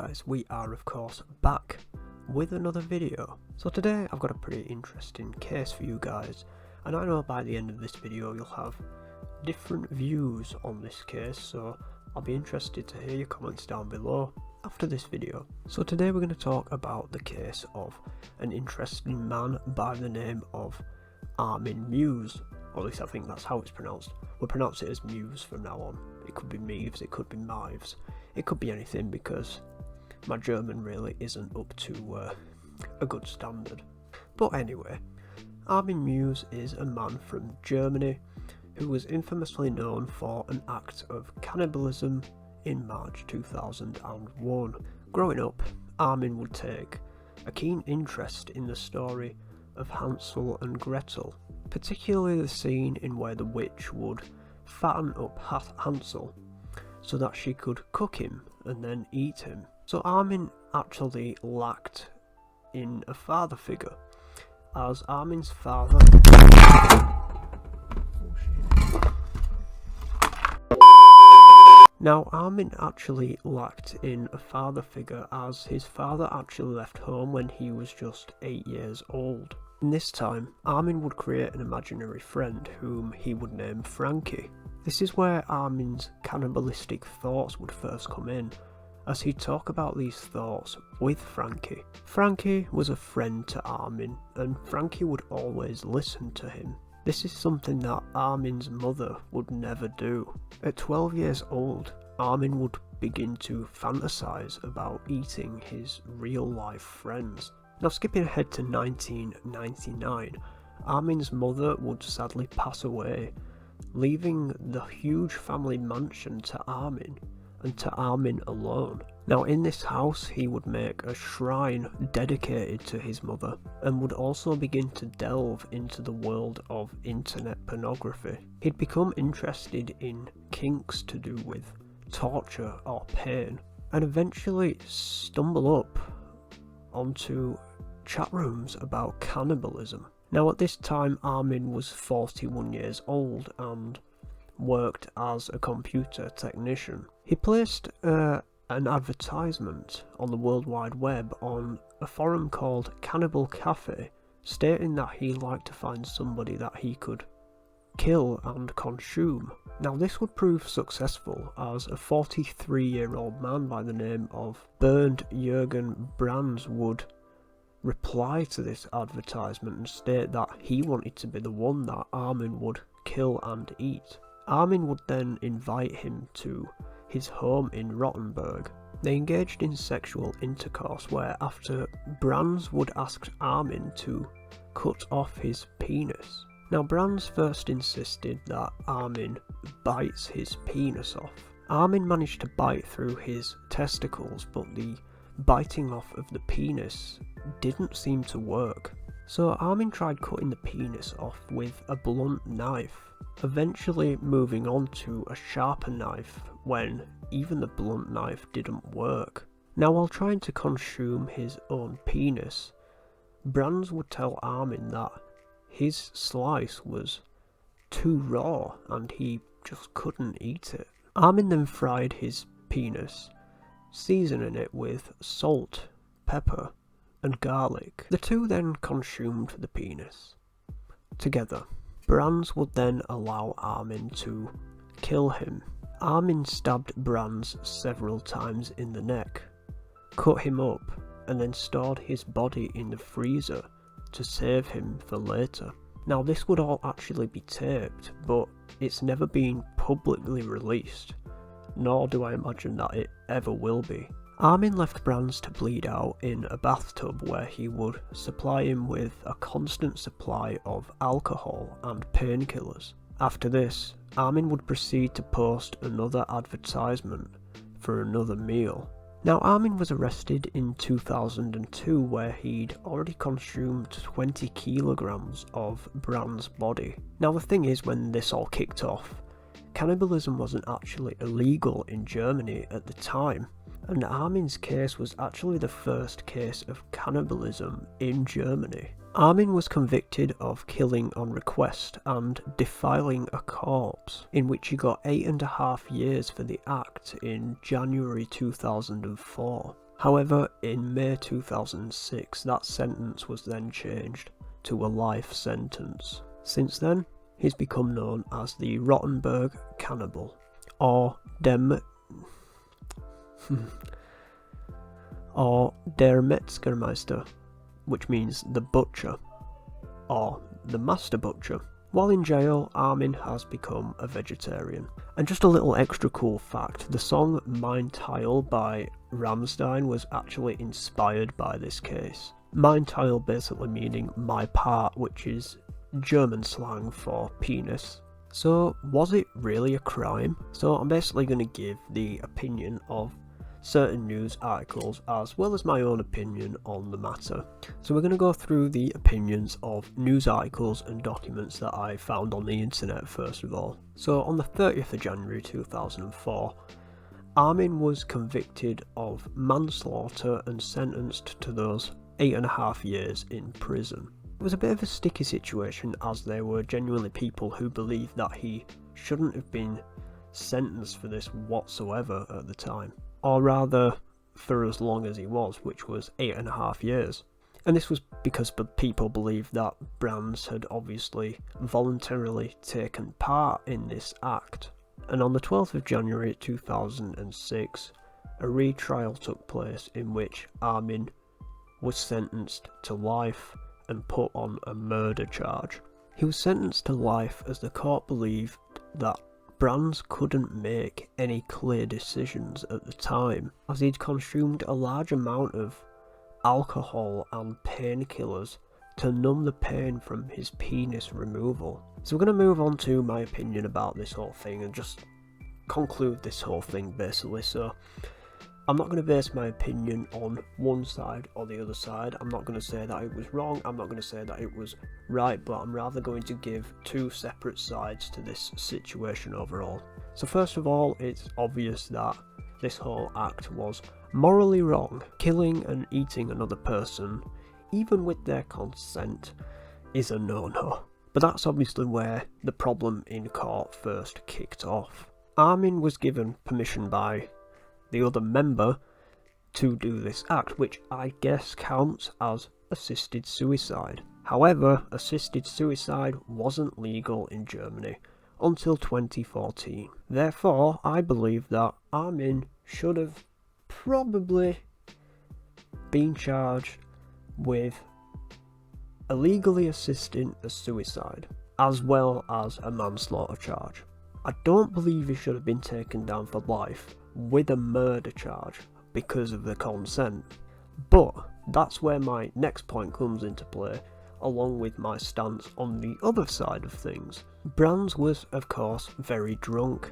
guys, we are of course back with another video. So today I've got a pretty interesting case for you guys, and I know by the end of this video you'll have different views on this case, so I'll be interested to hear your comments down below after this video. So today we're going to talk about the case of an interesting man by the name of Armin Meiwes, or at least I think that's how it's pronounced. We'll pronounce it as Meiwes from now on. It could be Meiwes, it could be Meiwes, it could be anything because my German really isn't up to a good standard. But anyway, Armin Meiwes is a man from Germany who was infamously known for an act of cannibalism in March 2001. Growing up, Armin would take a keen interest in the story of Hansel and Gretel, particularly the scene in where the witch would fatten up Hansel so that she could cook him and then eat him. So Armin actually lacked in a father figure, as Armin's father Now Armin actually lacked in a father figure, as his father actually left home when he was just 8 years old. In this time, Armin would create an imaginary friend whom he would name Frankie. This is where Armin's cannibalistic thoughts would first come in, as he'd talk about these thoughts with Frankie. Frankie was a friend to Armin, and Frankie would always listen to him. This is something that Armin's mother would never do. At 12 years old, Armin would begin to fantasize about eating his real-life friends. Now, skipping ahead to 1999, Armin's mother would sadly pass away, leaving the huge family mansion to Armin, and to Armin alone. Now, in this house he would make a shrine dedicated to his mother, and would also begin to delve into the world of internet pornography. He'd become interested in kinks to do with torture or pain, and eventually stumble up onto chat rooms about cannibalism. Now, at this time Armin was 41 years old and worked as a computer technician. He placed an advertisement on the World Wide Web on a forum called Cannibal Cafe, stating that he liked to find somebody that he could kill and consume. Now, this would prove successful, as a 43-year-old man by the name of Bernd Jürgen Brands would reply to this advertisement and state that he wanted to be the one that Armin would kill and eat. Armin would then invite him to his home in Rottenburg. They engaged in sexual intercourse, where after Brands would ask Armin to cut off his penis. Now, Brands first insisted that Armin bites his penis off. Armin managed to bite through his testicles, but the biting off of the penis didn't seem to work. So Armin tried cutting the penis off with a blunt knife, eventually moving on to a sharper knife when even the blunt knife didn't work. Now, while trying to consume his own penis, Brands would tell Armin that his slice was too raw and he just couldn't eat it. Armin then fried his penis, seasoning it with salt, pepper and garlic. The two then consumed the penis together. Brands would then allow Armin to kill him. Armin stabbed Brands several times in the neck, cut him up, and then stored his body in the freezer to save him for later. Now, this would all actually be taped, but it's never been publicly released, nor do I imagine that it ever will be. Armin left Brands to bleed out in a bathtub, where he would supply him with a constant supply of alcohol and painkillers. After this, Armin would proceed to post another advertisement for another meal. Now, Armin was arrested in 2002, where he'd already consumed 20 kilograms of Brands' body. Now, the thing is, when this all kicked off, cannibalism wasn't actually illegal in Germany at the time, and Armin's case was actually the first case of cannibalism in Germany. Armin was convicted of killing on request and defiling a corpse, in which he got 8.5 years for the act in January 2004. However, in May 2006, that sentence was then changed to a life sentence. Since then, he's become known as the Rottenburg Cannibal, or Der Metzgermeister, which means the butcher, or the master butcher. While in jail, Armin has become a vegetarian. And just a little extra cool fact, the song Mein Teil by Rammstein was actually inspired by this case. Mein Teil basically meaning my part, which is German slang for penis. So was it really a crime? So I'm basically going to give the opinion of certain news articles as well as my own opinion on the matter. So we're going to go through the opinions of news articles and documents that I found on the internet first of all. So on the 30th of January 2004, Armin was convicted of manslaughter and sentenced to those 8.5 years in prison. It was a bit of a sticky situation as there were genuinely people who believed that he shouldn't have been sentenced for this whatsoever at the time. Or rather, for as long as he was, which was 8.5 years. And this was because people believed that Brands had obviously voluntarily taken part in this act. And on the 12th of January 2006, a retrial took place in which Armin was sentenced to life and put on a murder charge. He was sentenced to life as the court believed that Brands couldn't make any clear decisions at the time, as he'd consumed a large amount of alcohol and painkillers to numb the pain from his penis removal. So we're going to move on to my opinion about this whole thing and just conclude this whole thing basically. So I'm not going to base my opinion on one side or the other side. I'm not going to say that it was wrong, I'm not going to say that it was right, but I'm rather going to give two separate sides to this situation overall. So first of all, it's obvious that this whole act was morally wrong. Killing and eating another person, even with their consent, is a no-no. But that's obviously where the problem in court first kicked off. Armin was given permission by the other member to do this act, which I guess counts as assisted suicide. However, assisted suicide wasn't legal in Germany until 2014. Therefore, I believe that Armin should have probably been charged with illegally assisting a suicide, as well as a manslaughter charge. I don't believe he should have been taken down for life with a murder charge because of the consent. But that's where my next point comes into play, along with my stance on the other side of things. Brands was, of course, very drunk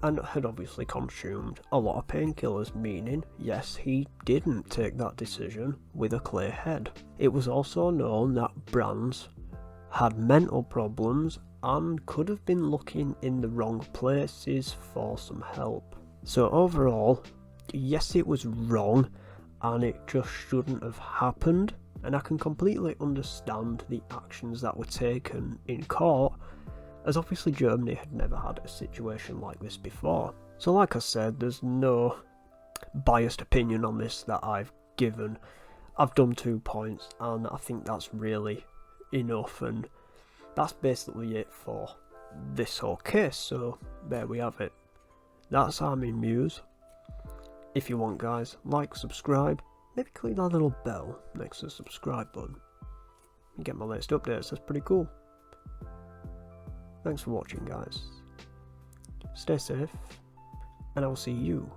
and had obviously consumed a lot of painkillers, meaning, yes, he didn't take that decision with a clear head. It was also known that Brands had mental problems and could have been looking in the wrong places for some help. So overall, yes, it was wrong and it just shouldn't have happened, and I can completely understand the actions that were taken in court, as obviously Germany had never had a situation like this before. So like I said, there's no biased opinion on this that I've given. I've done 2 points and I think that's really enough, and that's basically it for this whole case. So there we have it. That's Armin Meiwes. If you want, guys, like, subscribe, maybe click that little bell next to the subscribe button. You get my latest updates, that's pretty cool. Thanks for watching, guys. Stay safe, and I will see you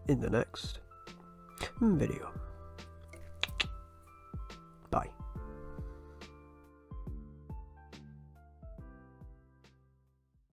in the next video.